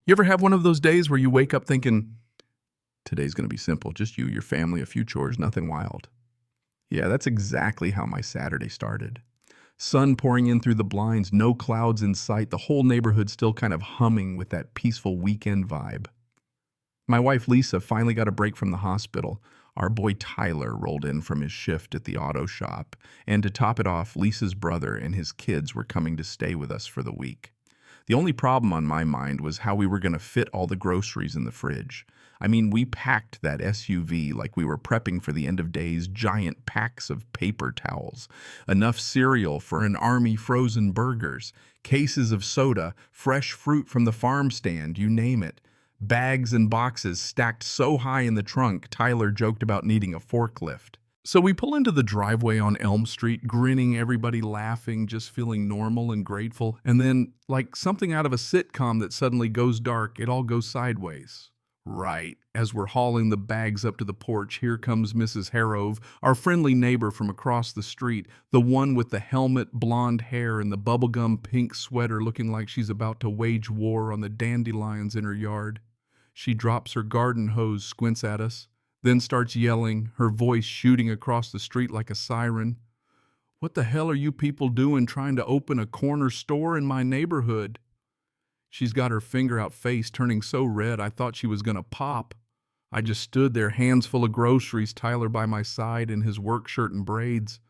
You ever have one of those days where you wake up thinking, today's going to be simple, just you, your family, a few chores, nothing wild? Yeah, that's exactly how my Saturday started. Sun pouring in through the blinds, no clouds in sight, the whole neighborhood still kind of humming with that peaceful weekend vibe. My wife Lisa finally got a break from the hospital. Our boy Tyler rolled in from his shift at the auto shop, and to top it off, Lisa's brother and his kids were coming to stay with us for the week. The only problem on my mind was how we were going to fit all the groceries in the fridge. I mean, we packed that SUV like we were prepping for the end of days, giant packs of paper towels, enough cereal for an army frozen burgers, cases of soda, fresh fruit from the farm stand, you name it. Bags and boxes stacked so high in the trunk, Tyler joked about needing a forklift. So we pull into the driveway on Elm Street, grinning, everybody laughing, just feeling normal and grateful. And then, like something out of a sitcom that suddenly goes dark, it all goes sideways. Right. As we're hauling the bags up to the porch, here comes Mrs. Harrove, our friendly neighbor from across the street, the one with the helmet, blonde hair, and the bubblegum pink sweater looking like she's about to wage war on the dandelions in her yard. She drops her garden hose, squints at us, then starts yelling, her voice shooting across the street like a siren. "What the hell are you people doing trying to open a corner store in my neighborhood?" She's got her finger out face, turning so red I thought she was gonna pop. I just stood there, hands full of groceries, Tyler by my side in his work shirt and braids.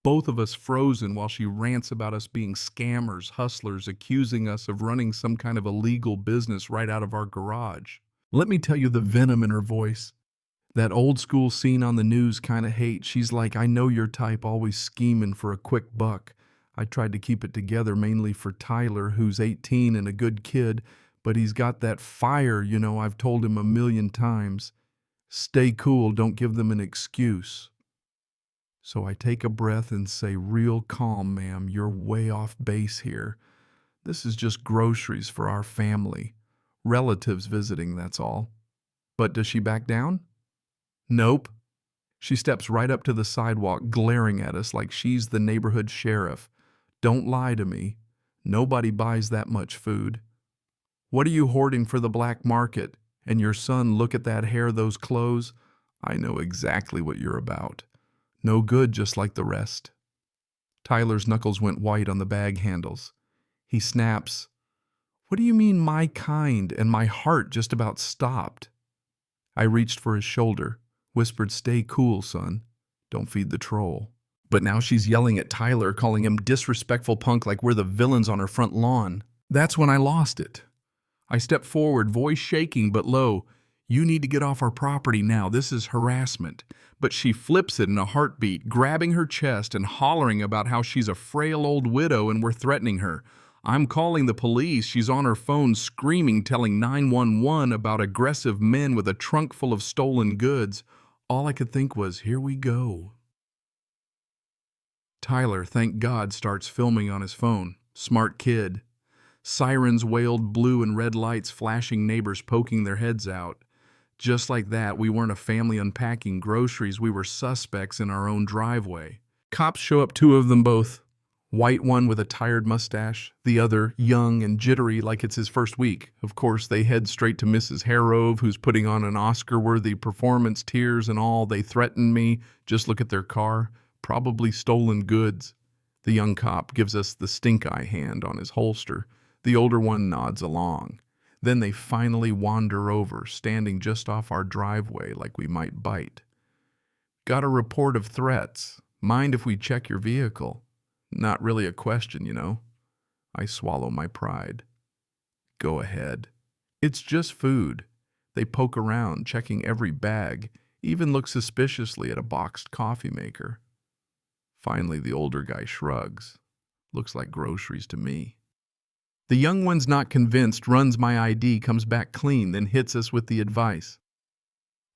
Both of us frozen while she rants about us being scammers, hustlers, accusing us of running some kind of illegal business right out of our garage. Let me tell you the venom in her voice. That old school scene on the news kind of hate. She's like, "I know your type, always scheming for a quick buck." I tried to keep it together mainly for Tyler, who's 18 and a good kid, but he's got that fire, I've told him a million times. Stay cool, don't give them an excuse. So I take a breath and say, "Real calm, ma'am, you're way off base here. This is just groceries for our family. Relatives visiting, that's all." But does she back down? Nope. She steps right up to the sidewalk, glaring at us like she's the neighborhood sheriff. "Don't lie to me. Nobody buys that much food. What are you hoarding for the black market? And your son, look at that hair, those clothes. I know exactly what you're about. No good, just like the rest." Tyler's knuckles went white on the bag handles. He snaps, "What do you mean, my kind?" And my heart just about stopped. I reached for his shoulder, whispered, "Stay cool, son. Don't feed the troll." But now she's yelling at Tyler, calling him disrespectful punk like we're the villains on her front lawn. That's when I lost it. I stepped forward, voice shaking but low. "You need to get off our property now. This is harassment." But she flips it in a heartbeat, grabbing her chest and hollering about how she's a frail old widow and we're threatening her. I'm calling the police. She's on her phone screaming, telling 911 about aggressive men with a trunk full of stolen goods. All I could think was, here we go. Tyler, thank God, starts filming on his phone. Smart kid. Sirens wailed, blue and red lights flashing, neighbors poking their heads out. Just like that, we weren't a family unpacking groceries, we were suspects in our own driveway. Cops show up, two of them both. White one with a tired mustache, the other young and jittery like it's his first week. Of course, they head straight to Mrs. Harrove, who's putting on an Oscar-worthy performance, tears and all. They threaten me. Just look at their car. Probably stolen goods. The young cop gives us the stink-eye hand on his holster. The older one nods along. Then they finally wander over, standing just off our driveway like we might bite. "Got a report of threats. Mind if we check your vehicle?" Not really a question. I swallow my pride. "Go ahead. It's just food." They poke around, checking every bag, even look suspiciously at a boxed coffee maker. Finally, the older guy shrugs. "Looks like groceries to me." The young one's not convinced, runs my ID, comes back clean, then hits us with the advice.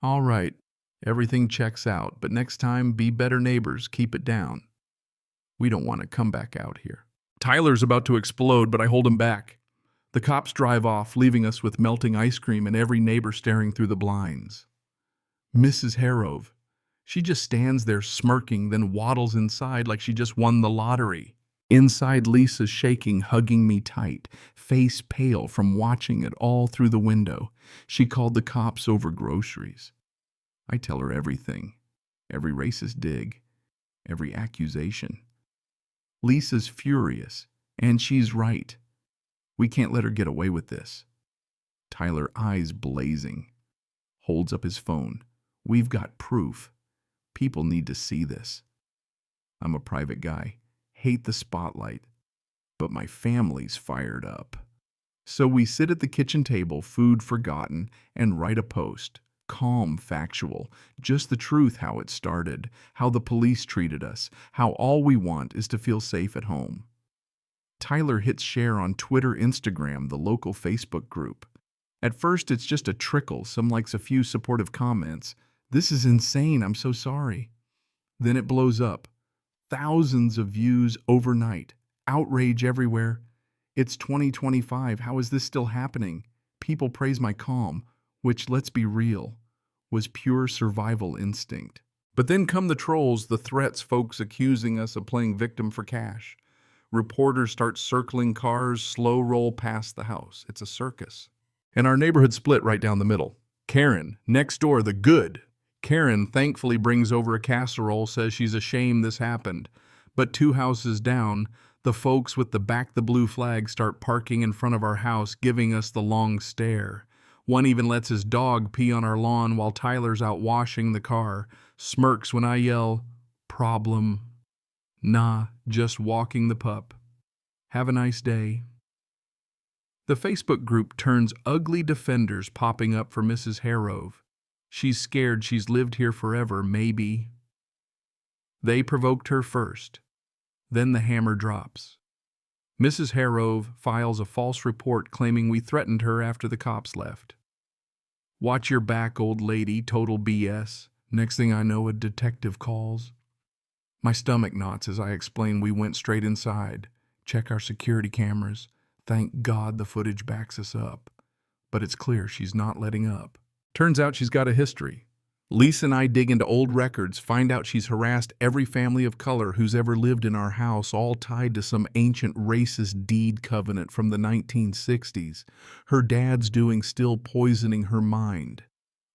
"All right, everything checks out, but next time, be better neighbors, keep it down. We don't want to come back out here." Tyler's about to explode, but I hold him back. The cops drive off, leaving us with melting ice cream and every neighbor staring through the blinds. Mrs. Harrove. She just stands there smirking, then waddles inside like she just won the lottery. Inside, Lisa's shaking, hugging me tight, face pale from watching it all through the window. She called the cops over groceries. I tell her everything, every racist dig, every accusation. Lisa's furious, and she's right. We can't let her get away with this. Tyler, eyes blazing, holds up his phone. We've got proof. People need to see this. I'm a private guy, hate the spotlight, but my family's fired up. So we sit at the kitchen table, food forgotten, and write a post. Calm, factual, just the truth, how it started, how the police treated us, how all we want is to feel safe at home. Tyler hits share on Twitter, Instagram, the local Facebook group. At first, it's just a trickle, some likes, a few supportive comments. This is insane, I'm so sorry. Then it blows up. Thousands of views overnight. Outrage everywhere. It's 2025. How is this still happening? People praise my calm, which, let's be real, was pure survival instinct. But then come the trolls, the threats, folks accusing us of playing victim for cash. Reporters start circling cars, slow roll past the house. It's a circus. And our neighborhood split right down the middle. Karen, next door, the good. Karen thankfully brings over a casserole, says she's ashamed this happened. But 2 houses down, the folks with the back the blue flag start parking in front of our house, giving us the long stare. One even lets his dog pee on our lawn while Tyler's out washing the car, smirks when I yell, "Problem." Nah, just walking the pup. Have a nice day. The Facebook group turns ugly defenders popping up for Mrs. Harrove. She's scared she's lived here forever, maybe. They provoked her first. Then the hammer drops. Mrs. Harrove files a false report claiming we threatened her after the cops left. Watch your back, old lady, total BS. Next thing I know, a detective calls. My stomach knots as I explain we went straight inside. Check our security cameras. Thank God the footage backs us up. But it's clear she's not letting up. Turns out she's got a history. Lisa and I dig into old records, find out she's harassed every family of color who's ever lived in our house, all tied to some ancient racist deed covenant from the 1960s. Her dad's doing still poisoning her mind.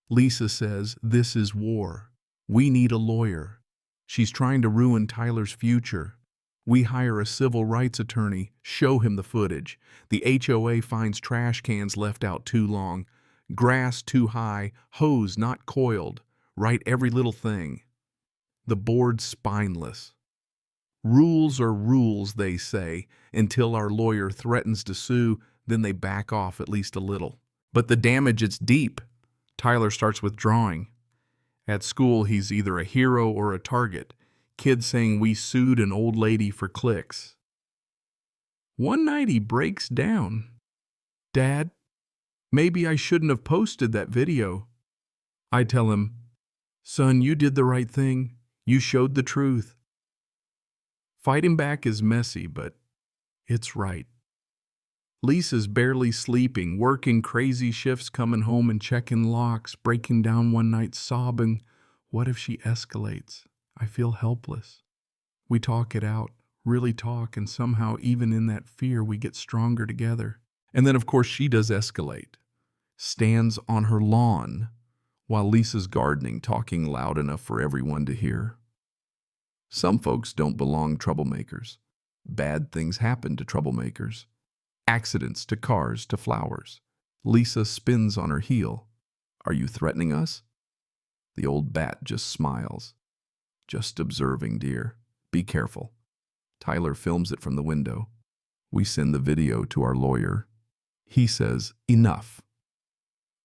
Lisa says, this is war. We need a lawyer. She's trying to ruin Tyler's future. We hire a civil rights attorney, show him the footage. The HOA finds trash cans left out too long, grass too high, hose not coiled. Write every little thing. The board's spineless. Rules are rules, they say, until our lawyer threatens to sue, then they back off at least a little. But the damage, it's deep. Tyler starts withdrawing. At school, he's either a hero or a target. Kids saying we sued an old lady for clicks. One night he breaks down. Dad, maybe I shouldn't have posted that video. I tell him, son, you did the right thing. You showed the truth. Fighting back is messy, but it's right. Lisa's barely sleeping, working crazy shifts, coming home and checking locks, breaking down one night sobbing. What if she escalates? I feel helpless. We talk it out, really talk, and somehow even in that fear we get stronger together. And then of course she does escalate. Stands on her lawn while Lisa's gardening, talking loud enough for everyone to hear. Some folks don't belong, troublemakers. Bad things happen to troublemakers. Accidents to cars, to flowers. Lisa spins on her heel. Are you threatening us? The old bat just smiles. Just observing, dear. Be careful. Tyler films it from the window. We send the video to our lawyer. He says, enough.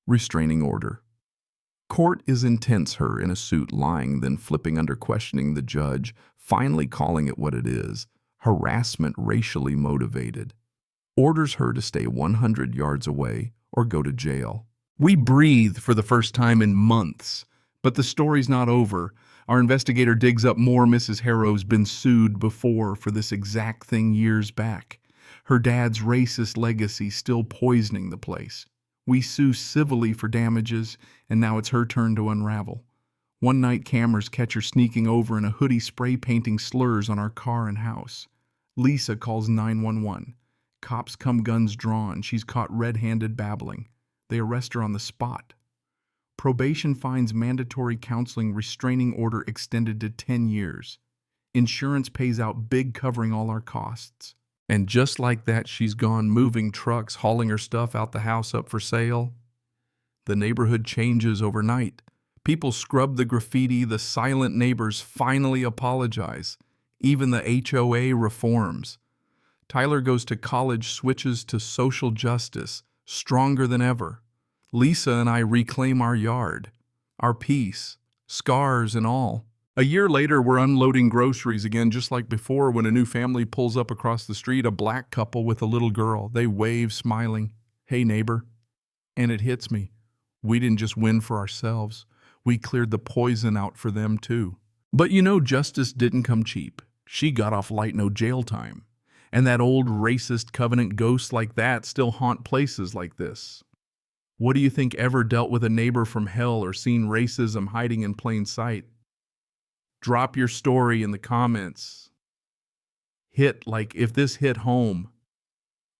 Restraining order. Court is intense, her in a suit lying, then flipping under, questioning the judge, finally calling it what it is, harassment racially motivated. Orders her to stay 100 yards away or go to jail. We breathe for the first time in months, but the story's not over. Our investigator digs up more. Mrs. Harrow's been sued before for this exact thing years back. Her dad's racist legacy still poisoning the place. We sue civilly for damages, and now it's her turn to unravel. One night, cameras catch her sneaking over in a hoodie, spray painting slurs on our car and house. Lisa calls 911. Cops come, guns drawn. She's caught red-handed babbling. They arrest her on the spot. Probation finds mandatory counseling, restraining order extended to 10 years. Insurance pays out big, covering all our costs. And just like that, she's gone, moving trucks, hauling her stuff out the house up for sale. The neighborhood changes overnight. People scrub the graffiti, the silent neighbors finally apologize. Even the HOA reforms. Tyler goes to college, switches to social justice, stronger than ever. Lisa and I reclaim our yard, our peace, scars and all. A year later, we're unloading groceries again, just like before, when a new family pulls up across the street, a black couple with a little girl. They wave, smiling, "Hey, neighbor." And it hits me. We didn't just win for ourselves. We cleared the poison out for them, too. But you know, justice didn't come cheap. She got off light, no jail time. And that old racist covenant ghosts like that still haunt places like this. What do you think ever dealt with a neighbor from hell or seen racism hiding in plain sight? Drop your story in the comments. Hit like if this hit home.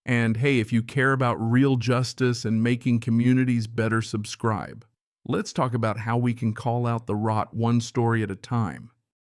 And hey, if you care about real justice and making communities better, subscribe. Let's talk about how we can call out the rot one story at a time.